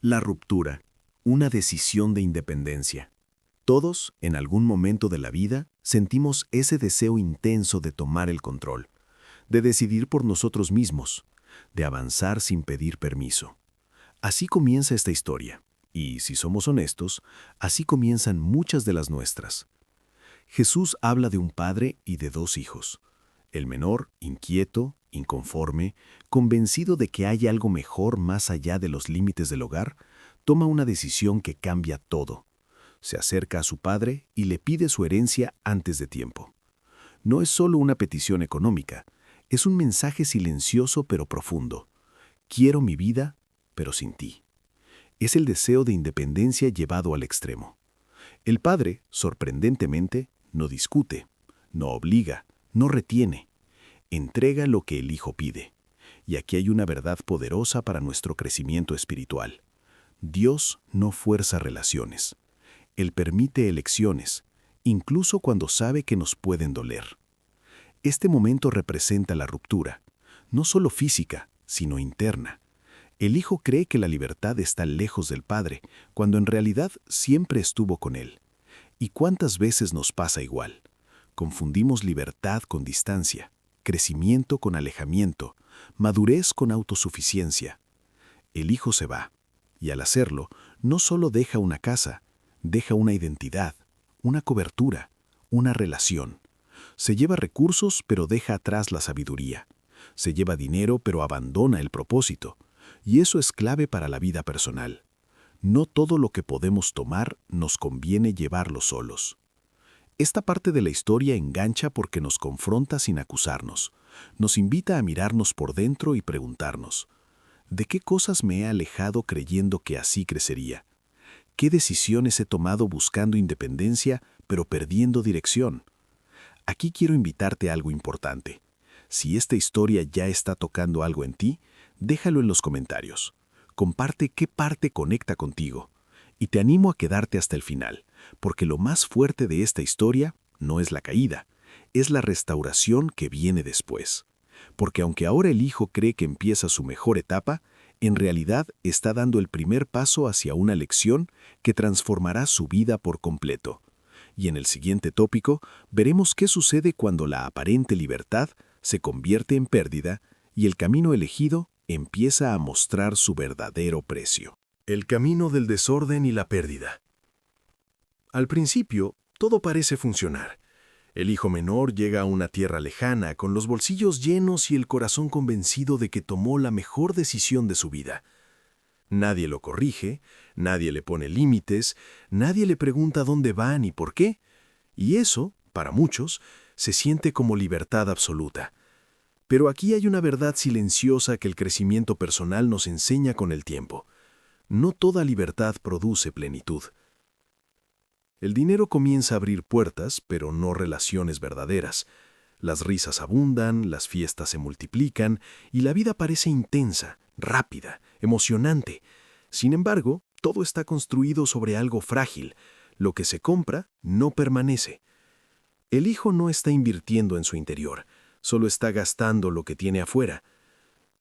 La ruptura, una decisión de independencia. Todos, en algún momento de la vida, sentimos ese deseo intenso de tomar el control, de decidir por nosotros mismos, de avanzar sin pedir permiso. Así comienza esta historia, y si somos honestos, así comienzan muchas de las nuestras. Jesús habla de un padre y de dos hijos. El menor, inquieto, inconforme, convencido de que hay algo mejor más allá de los límites del hogar, toma una decisión que cambia todo. Se acerca a su padre y le pide su herencia antes de tiempo. No es solo una petición económica, es un mensaje silencioso pero profundo. Quiero mi vida, pero sin ti. Es el deseo de independencia llevado al extremo. El padre, sorprendentemente, no discute, no obliga, no retiene. Entrega lo que el hijo pide. Y aquí hay una verdad poderosa para nuestro crecimiento espiritual. Dios no fuerza relaciones. Él permite elecciones, incluso cuando sabe que nos pueden doler. Este momento representa la ruptura, no solo física, sino interna. El hijo cree que la libertad está lejos del padre, cuando en realidad siempre estuvo con él. ¿Y cuántas veces nos pasa igual? Confundimos libertad con distancia, crecimiento con alejamiento, madurez con autosuficiencia. El hijo se va, y al hacerlo, no solo deja una casa, deja una identidad, una cobertura, una relación. Se lleva recursos, pero deja atrás la sabiduría. Se lleva dinero, pero abandona el propósito. Y eso es clave para la vida personal. No todo lo que podemos tomar nos conviene llevarlo solos. Esta parte de la historia engancha porque nos confronta sin acusarnos. Nos invita a mirarnos por dentro y preguntarnos, ¿de qué cosas me he alejado creyendo que así crecería? ¿Qué decisiones he tomado buscando independencia, pero perdiendo dirección? Aquí quiero invitarte a algo importante. Si esta historia ya está tocando algo en ti, déjalo en los comentarios. Comparte qué parte conecta contigo. Y te animo a quedarte hasta el final, porque lo más fuerte de esta historia no es la caída, es la restauración que viene después. Porque aunque ahora el hijo cree que empieza su mejor etapa, en realidad está dando el primer paso hacia una lección que transformará su vida por completo. Y en el siguiente tópico veremos qué sucede cuando la aparente libertad se convierte en pérdida y el camino elegido empieza a mostrar su verdadero precio. El camino del desorden y la pérdida. Al principio, todo parece funcionar. El hijo menor llega a una tierra lejana, con los bolsillos llenos y el corazón convencido de que tomó la mejor decisión de su vida. Nadie lo corrige, nadie le pone límites, nadie le pregunta dónde va ni por qué. Y eso, para muchos, se siente como libertad absoluta. Pero aquí hay una verdad silenciosa que el crecimiento personal nos enseña con el tiempo. No toda libertad produce plenitud. El dinero comienza a abrir puertas, pero no relaciones verdaderas. Las risas abundan, las fiestas se multiplican y la vida parece intensa, rápida, emocionante. Sin embargo, todo está construido sobre algo frágil. Lo que se compra no permanece. El hijo no está invirtiendo en su interior, solo está gastando lo que tiene afuera.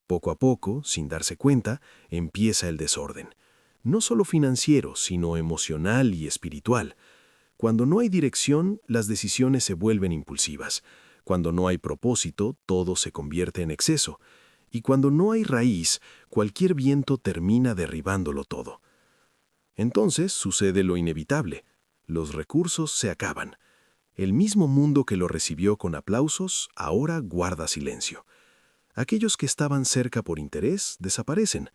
Poco a poco, sin darse cuenta, empieza el desorden. No solo financiero, sino emocional y espiritual. Cuando no hay dirección, las decisiones se vuelven impulsivas. Cuando no hay propósito, todo se convierte en exceso. Y cuando no hay raíz, cualquier viento termina derribándolo todo. Entonces sucede lo inevitable. Los recursos se acaban. El mismo mundo que lo recibió con aplausos, ahora guarda silencio. Aquellos que estaban cerca por interés desaparecen.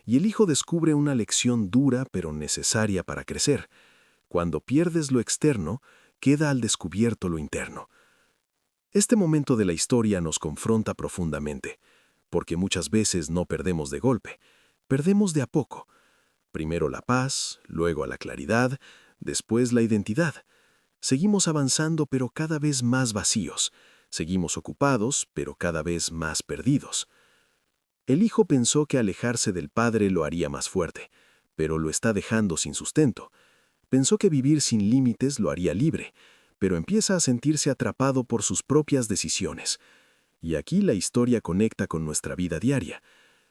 Y el hijo descubre una lección dura pero necesaria para crecer. Cuando pierdes lo externo, queda al descubierto lo interno. Este momento de la historia nos confronta profundamente, porque muchas veces no perdemos de golpe, perdemos de a poco. Primero la paz, luego la claridad, después la identidad. Seguimos avanzando pero cada vez más vacíos. Seguimos ocupados pero cada vez más perdidos. El hijo pensó que alejarse del padre lo haría más fuerte, pero lo está dejando sin sustento. Pensó que vivir sin límites lo haría libre, pero empieza a sentirse atrapado por sus propias decisiones. Y aquí la historia conecta con nuestra vida diaria.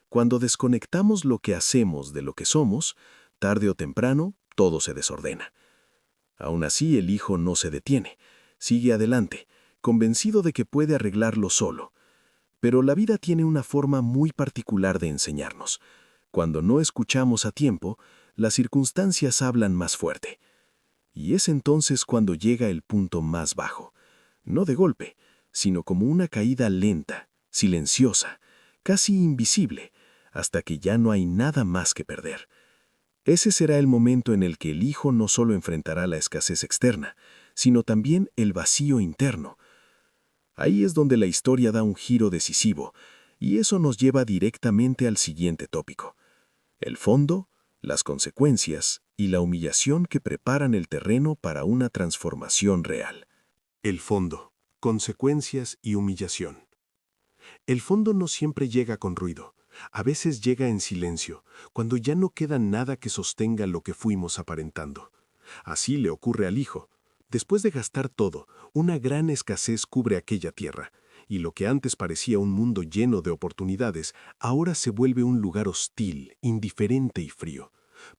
Cuando desconectamos lo que hacemos de lo que somos, tarde o temprano, todo se desordena. Aún así, el hijo no se detiene, sigue adelante, convencido de que puede arreglarlo solo. Pero la vida tiene una forma muy particular de enseñarnos. Cuando no escuchamos a tiempo, las circunstancias hablan más fuerte. Y es entonces cuando llega el punto más bajo, no de golpe, sino como una caída lenta, silenciosa, casi invisible, hasta que ya no hay nada más que perder. Ese será el momento en el que el hijo no solo enfrentará la escasez externa, sino también el vacío interno. Ahí es donde la historia da un giro decisivo, y eso nos lleva directamente al siguiente tópico: el fondo, las consecuencias y la humillación que preparan el terreno para una transformación real. El fondo, consecuencias y humillación. El fondo no siempre llega con ruido. A veces llega en silencio, cuando ya no queda nada que sostenga lo que fuimos aparentando. Así le ocurre al hijo. Después de gastar todo, una gran escasez cubre aquella tierra, y lo que antes parecía un mundo lleno de oportunidades, ahora se vuelve un lugar hostil, indiferente y frío.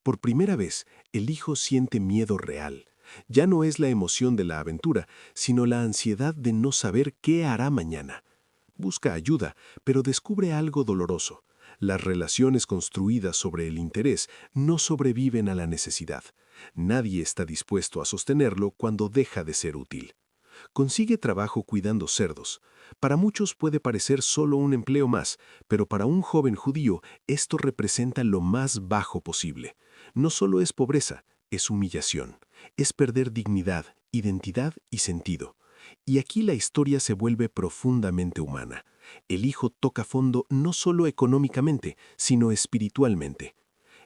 Por primera vez, el hijo siente miedo real. Ya no es la emoción de la aventura, sino la ansiedad de no saber qué hará mañana. Busca ayuda, pero descubre algo doloroso. Las relaciones construidas sobre el interés no sobreviven a la necesidad. Nadie está dispuesto a sostenerlo cuando deja de ser útil. Consigue trabajo cuidando cerdos. Para muchos puede parecer solo un empleo más, pero para un joven judío esto representa lo más bajo posible. No solo es pobreza, es humillación. Es perder dignidad, identidad y sentido. Y aquí la historia se vuelve profundamente humana. El hijo toca fondo no solo económicamente, sino espiritualmente.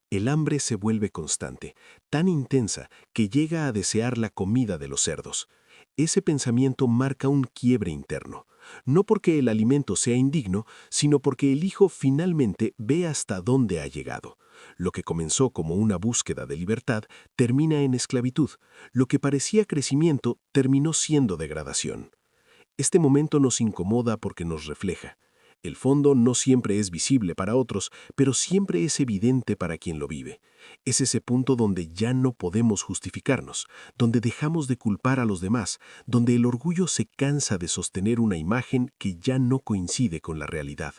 El hambre se vuelve constante, tan intensa que llega a desear la comida de los cerdos. Ese pensamiento marca un quiebre interno, no porque el alimento sea indigno, sino porque el hijo finalmente ve hasta dónde ha llegado. Lo que comenzó como una búsqueda de libertad termina en esclavitud. Lo que parecía crecimiento terminó siendo degradación. Este momento nos incomoda porque nos refleja. El fondo no siempre es visible para otros, pero siempre es evidente para quien lo vive. Es ese punto donde ya no podemos justificarnos, donde dejamos de culpar a los demás, donde el orgullo se cansa de sostener una imagen que ya no coincide con la realidad.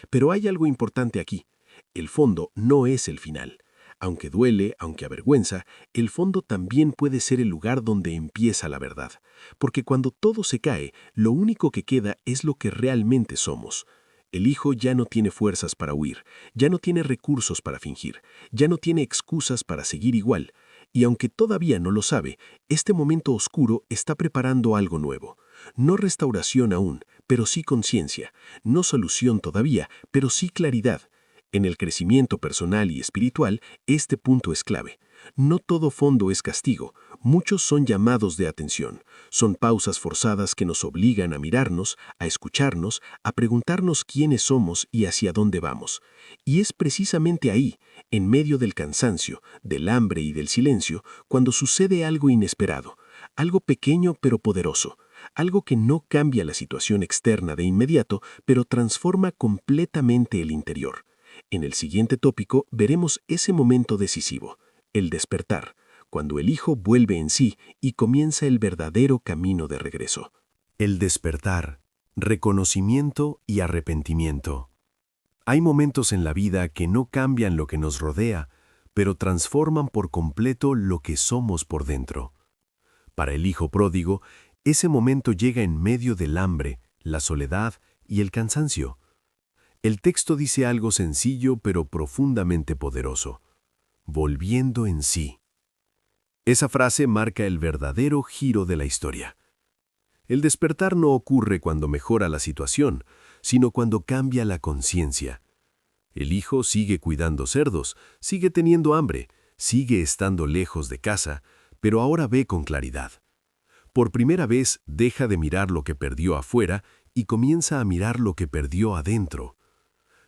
Pero hay algo importante aquí. El fondo no es el final. Aunque duele, aunque avergüenza, el fondo también puede ser el lugar donde empieza la verdad. Porque cuando todo se cae, lo único que queda es lo que realmente somos. El hijo ya no tiene fuerzas para huir, ya no tiene recursos para fingir, ya no tiene excusas para seguir igual. Y aunque todavía no lo sabe, este momento oscuro está preparando algo nuevo. No restauración aún, pero sí conciencia. No solución todavía, pero sí claridad. En el crecimiento personal y espiritual, este punto es clave. No todo fondo es castigo, muchos son llamados de atención, son pausas forzadas que nos obligan a mirarnos, a escucharnos, a preguntarnos quiénes somos y hacia dónde vamos. Y es precisamente ahí, en medio del cansancio, del hambre y del silencio, cuando sucede algo inesperado, algo pequeño pero poderoso, algo que no cambia la situación externa de inmediato, pero transforma completamente el interior. En el siguiente tópico veremos ese momento decisivo, el despertar, cuando el hijo vuelve en sí y comienza el verdadero camino de regreso. El despertar, reconocimiento y arrepentimiento. Hay momentos en la vida que no cambian lo que nos rodea, pero transforman por completo lo que somos por dentro. Para el hijo pródigo, ese momento llega en medio del hambre, la soledad y el cansancio. El texto dice algo sencillo pero profundamente poderoso: volviendo en sí. Esa frase marca el verdadero giro de la historia. El despertar no ocurre cuando mejora la situación, sino cuando cambia la conciencia. El hijo sigue cuidando cerdos, sigue teniendo hambre, sigue estando lejos de casa, pero ahora ve con claridad. Por primera vez deja de mirar lo que perdió afuera y comienza a mirar lo que perdió adentro.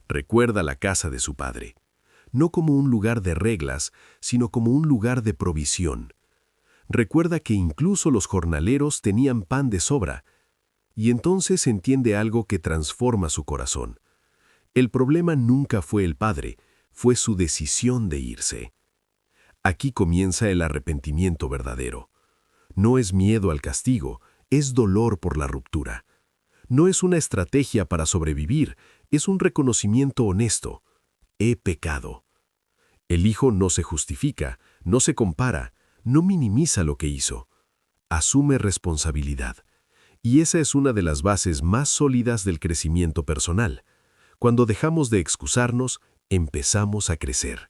Recuerda la casa de su padre, no como un lugar de reglas, sino como un lugar de provisión. Recuerda que incluso los jornaleros tenían pan de sobra, y entonces entiende algo que transforma su corazón. El problema nunca fue el padre, fue su decisión de irse. Aquí comienza el arrepentimiento verdadero. No es miedo al castigo, es dolor por la ruptura. No es una estrategia para sobrevivir, es un reconocimiento honesto. He pecado. El hijo no se justifica, no se compara, no minimiza lo que hizo. Asume responsabilidad. Y esa es una de las bases más sólidas del crecimiento personal. Cuando dejamos de excusarnos, empezamos a crecer.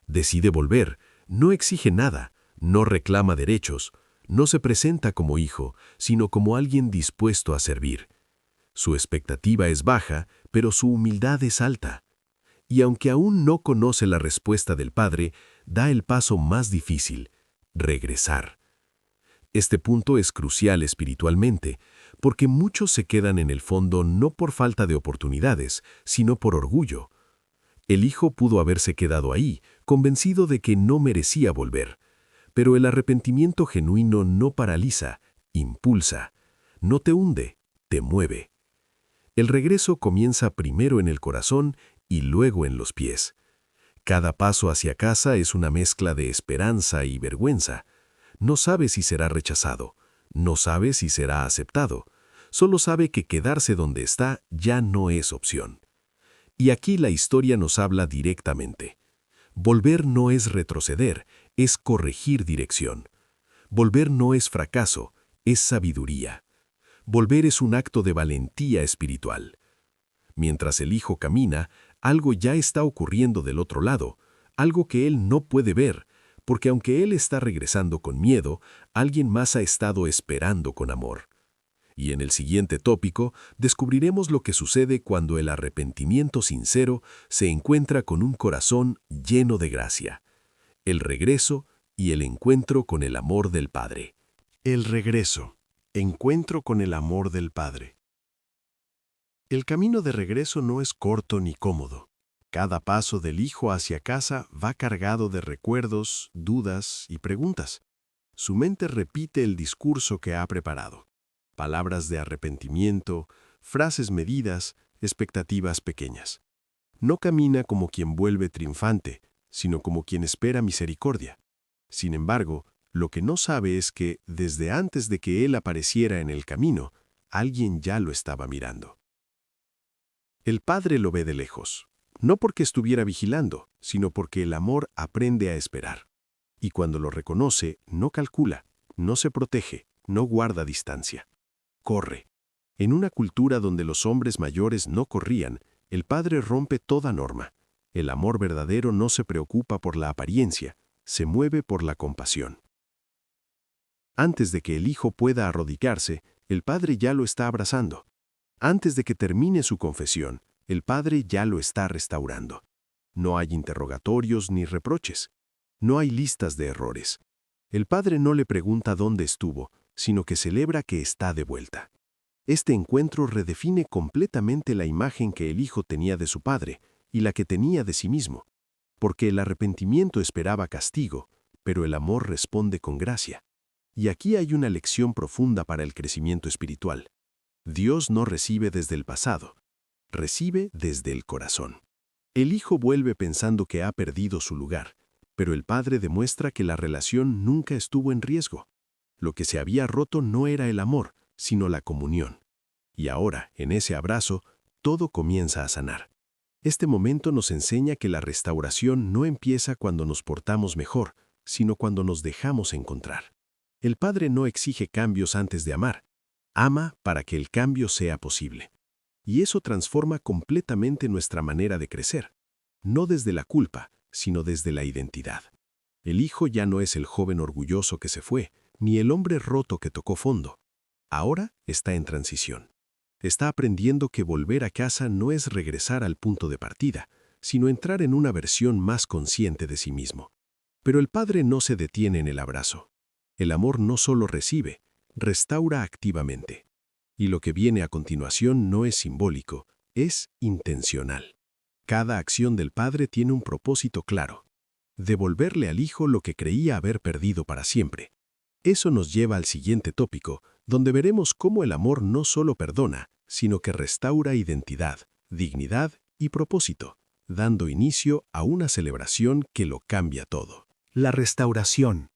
Decide volver, no exige nada, no reclama derechos, no se presenta como hijo, sino como alguien dispuesto a servir. Su expectativa es baja, pero su humildad es alta. Y aunque aún no conoce la respuesta del padre, da el paso más difícil, regresar. Este punto es crucial espiritualmente, porque muchos se quedan en el fondo no por falta de oportunidades, sino por orgullo. El hijo pudo haberse quedado ahí, convencido de que no merecía volver. Pero el arrepentimiento genuino no paraliza, impulsa, no te hunde, te mueve. El regreso comienza primero en el corazón y luego en los pies. Cada paso hacia casa es una mezcla de esperanza y vergüenza. No sabe si será rechazado, no sabe si será aceptado, solo sabe que quedarse donde está ya no es opción. Y aquí la historia nos habla directamente. Volver no es retroceder, es corregir dirección. Volver no es fracaso, es sabiduría. Volver es un acto de valentía espiritual. Mientras el hijo camina, algo ya está ocurriendo del otro lado, algo que él no puede ver, porque aunque él está regresando con miedo, alguien más ha estado esperando con amor. Y en el siguiente tópico descubriremos lo que sucede cuando el arrepentimiento sincero se encuentra con un corazón lleno de gracia. El regreso y el encuentro con el amor del Padre. El regreso. Encuentro con el amor del Padre. El camino de regreso no es corto ni cómodo. Cada paso del hijo hacia casa va cargado de recuerdos, dudas y preguntas. Su mente repite el discurso que ha preparado. Palabras de arrepentimiento, frases medidas, expectativas pequeñas. No camina como quien vuelve triunfante, sino como quien espera misericordia. Sin embargo, lo que no sabe es que, desde antes de que él apareciera en el camino, alguien ya lo estaba mirando. El padre lo ve de lejos, no porque estuviera vigilando, sino porque el amor aprende a esperar. Y cuando lo reconoce, no calcula, no se protege, no guarda distancia. Corre. En una cultura donde los hombres mayores no corrían, el padre rompe toda norma. El amor verdadero no se preocupa por la apariencia, se mueve por la compasión. Antes de que el hijo pueda arrodillarse, el padre ya lo está abrazando. Antes de que termine su confesión, el padre ya lo está restaurando. No hay interrogatorios ni reproches. No hay listas de errores. El padre no le pregunta dónde estuvo, sino que celebra que está de vuelta. Este encuentro redefine completamente la imagen que el hijo tenía de su padre y la que tenía de sí mismo, porque el arrepentimiento esperaba castigo, pero el amor responde con gracia. Y aquí hay una lección profunda para el crecimiento espiritual. Dios no recibe desde el pasado, recibe desde el corazón. El hijo vuelve pensando que ha perdido su lugar, pero el padre demuestra que la relación nunca estuvo en riesgo. Lo que se había roto no era el amor, sino la comunión. Y ahora, en ese abrazo, todo comienza a sanar. Este momento nos enseña que la restauración no empieza cuando nos portamos mejor, sino cuando nos dejamos encontrar. El Padre no exige cambios antes de amar. Ama para que el cambio sea posible. Y eso transforma completamente nuestra manera de crecer. No desde la culpa, sino desde la identidad. El hijo ya no es el joven orgulloso que se fue, ni el hombre roto que tocó fondo. Ahora está en transición. Está aprendiendo que volver a casa no es regresar al punto de partida, sino entrar en una versión más consciente de sí mismo. Pero el padre no se detiene en el abrazo. El amor no solo recibe, restaura activamente. Y lo que viene a continuación no es simbólico, es intencional. Cada acción del padre tiene un propósito claro: devolverle al hijo lo que creía haber perdido para siempre. Eso nos lleva al siguiente tópico, donde veremos cómo el amor no solo perdona, sino que restaura identidad, dignidad y propósito, dando inicio a una celebración que lo cambia todo. La restauración.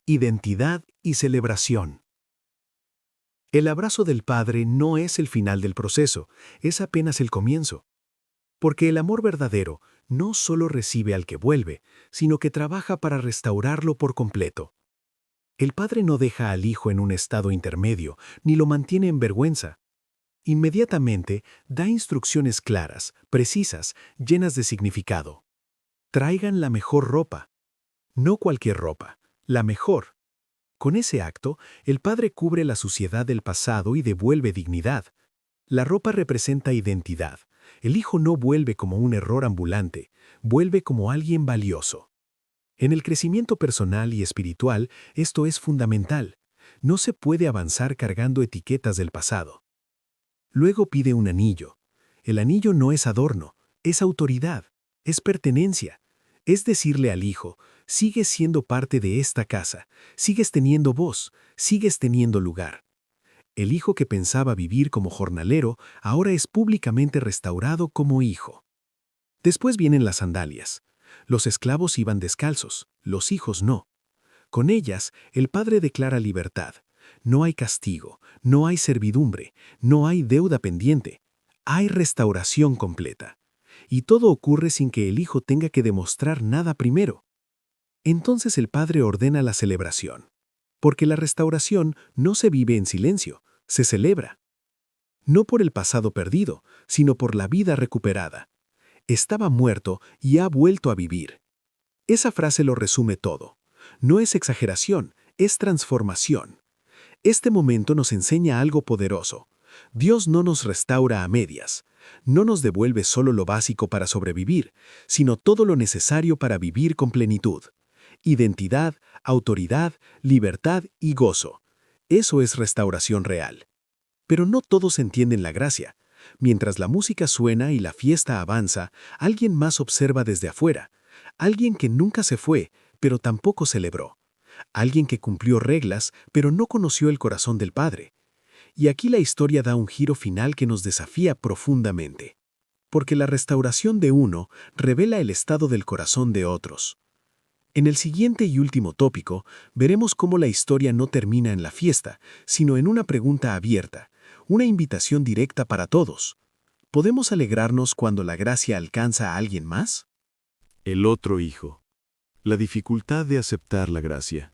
Identidad y celebración. El abrazo del Padre no es el final del proceso, es apenas el comienzo. Porque el amor verdadero no solo recibe al que vuelve, sino que trabaja para restaurarlo por completo. El Padre no deja al Hijo en un estado intermedio, ni lo mantiene en vergüenza. Inmediatamente da instrucciones claras, precisas, llenas de significado. Traigan la mejor ropa. No cualquier ropa, la mejor. Con ese acto, el Padre cubre la suciedad del pasado y devuelve dignidad. La ropa representa identidad. El Hijo no vuelve como un error ambulante, vuelve como alguien valioso. En el crecimiento personal y espiritual, esto es fundamental. No se puede avanzar cargando etiquetas del pasado. Luego pide un anillo. El anillo no es adorno, es autoridad, es pertenencia. Es decirle al Hijo, sigues siendo parte de esta casa, sigues teniendo voz, sigues teniendo lugar. El hijo que pensaba vivir como jornalero ahora es públicamente restaurado como hijo. Después vienen las sandalias. Los esclavos iban descalzos, los hijos no. Con ellas, el Padre declara libertad. No hay castigo, no hay servidumbre, no hay deuda pendiente. Hay restauración completa. Y todo ocurre sin que el Hijo tenga que demostrar nada primero. Entonces el Padre ordena la celebración. Porque la restauración no se vive en silencio, se celebra. No por el pasado perdido, sino por la vida recuperada. Estaba muerto y ha vuelto a vivir. Esa frase lo resume todo. No es exageración, es transformación. Este momento nos enseña algo poderoso. Dios no nos restaura a medias. No nos devuelve solo lo básico para sobrevivir, sino todo lo necesario para vivir con plenitud. Identidad, autoridad, libertad y gozo. Eso es restauración real. Pero no todos entienden la gracia. Mientras la música suena y la fiesta avanza, alguien más observa desde afuera. Alguien que nunca se fue, pero tampoco celebró. Alguien que cumplió reglas, pero no conoció el corazón del Padre. Y aquí la historia da un giro final que nos desafía profundamente. Porque la restauración de uno revela el estado del corazón de otros. En el siguiente y último tópico, veremos cómo la historia no termina en la fiesta, sino en una pregunta abierta, una invitación directa para todos. ¿Podemos alegrarnos cuando la gracia alcanza a alguien más? El otro hijo. La dificultad de aceptar la gracia.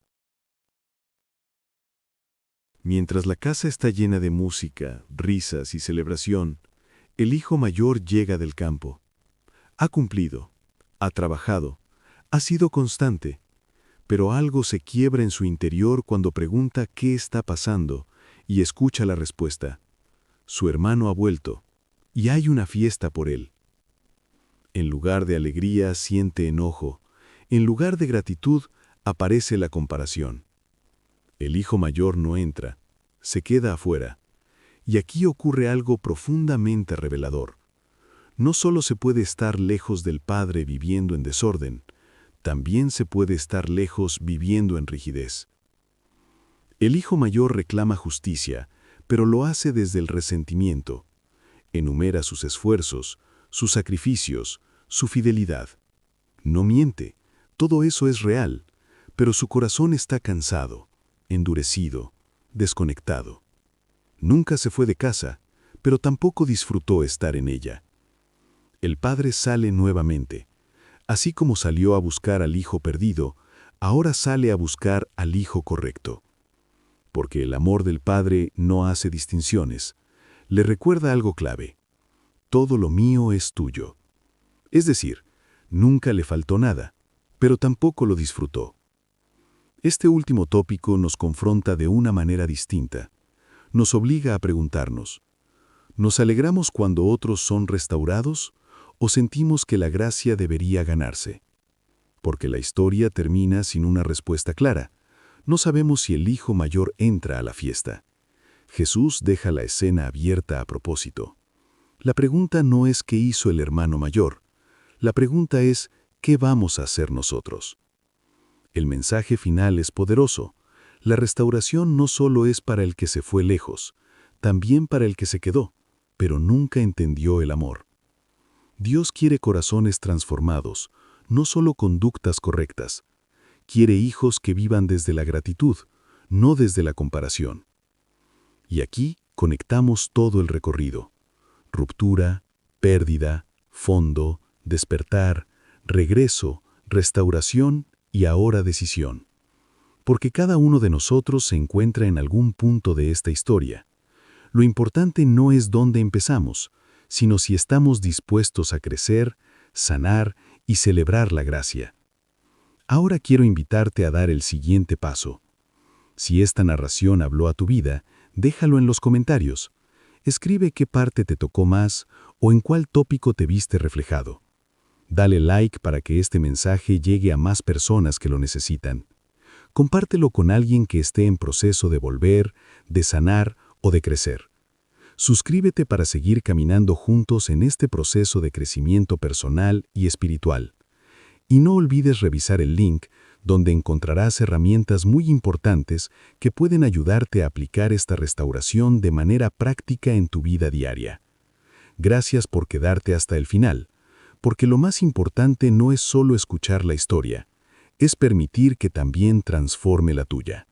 Mientras la casa está llena de música, risas y celebración, el hijo mayor llega del campo. Ha cumplido, ha trabajado, ha sido constante, pero algo se quiebra en su interior cuando pregunta qué está pasando y escucha la respuesta. Su hermano ha vuelto, y hay una fiesta por él. En lugar de alegría siente enojo, en lugar de gratitud aparece la comparación. El hijo mayor no entra, se queda afuera, y aquí ocurre algo profundamente revelador. No solo se puede estar lejos del Padre viviendo en desorden, también se puede estar lejos viviendo en rigidez. El hijo mayor reclama justicia, pero lo hace desde el resentimiento. Enumera sus esfuerzos, sus sacrificios, su fidelidad. No miente, todo eso es real, pero su corazón está cansado, endurecido, desconectado. Nunca se fue de casa, pero tampoco disfrutó estar en ella. El padre sale nuevamente. Así como salió a buscar al hijo perdido, ahora sale a buscar al hijo correcto. Porque el amor del Padre no hace distinciones. Le recuerda algo clave. Todo lo mío es tuyo. Es decir, nunca le faltó nada, pero tampoco lo disfrutó. Este último tópico nos confronta de una manera distinta. Nos obliga a preguntarnos, ¿nos alegramos cuando otros son restaurados o sentimos que la gracia debería ganarse? Porque la historia termina sin una respuesta clara. No sabemos si el hijo mayor entra a la fiesta. Jesús deja la escena abierta a propósito. La pregunta no es qué hizo el hermano mayor. La pregunta es, ¿qué vamos a hacer nosotros? El mensaje final es poderoso. La restauración no solo es para el que se fue lejos, también para el que se quedó, pero nunca entendió el amor. Dios quiere corazones transformados, no solo conductas correctas. Quiere hijos que vivan desde la gratitud, no desde la comparación. Y aquí conectamos todo el recorrido. Ruptura, pérdida, fondo, despertar, regreso, restauración y ahora decisión. Porque cada uno de nosotros se encuentra en algún punto de esta historia. Lo importante no es dónde empezamos, sino si estamos dispuestos a crecer, sanar y celebrar la gracia. Ahora quiero invitarte a dar el siguiente paso. Si esta narración habló a tu vida, déjalo en los comentarios. Escribe qué parte te tocó más o en cuál tópico te viste reflejado. Dale like para que este mensaje llegue a más personas que lo necesitan. Compártelo con alguien que esté en proceso de volver, de sanar o de crecer. Suscríbete para seguir caminando juntos en este proceso de crecimiento personal y espiritual. Y no olvides revisar el link donde encontrarás herramientas muy importantes que pueden ayudarte a aplicar esta restauración de manera práctica en tu vida diaria. Gracias por quedarte hasta el final, porque lo más importante no es solo escuchar la historia, es permitir que también transforme la tuya.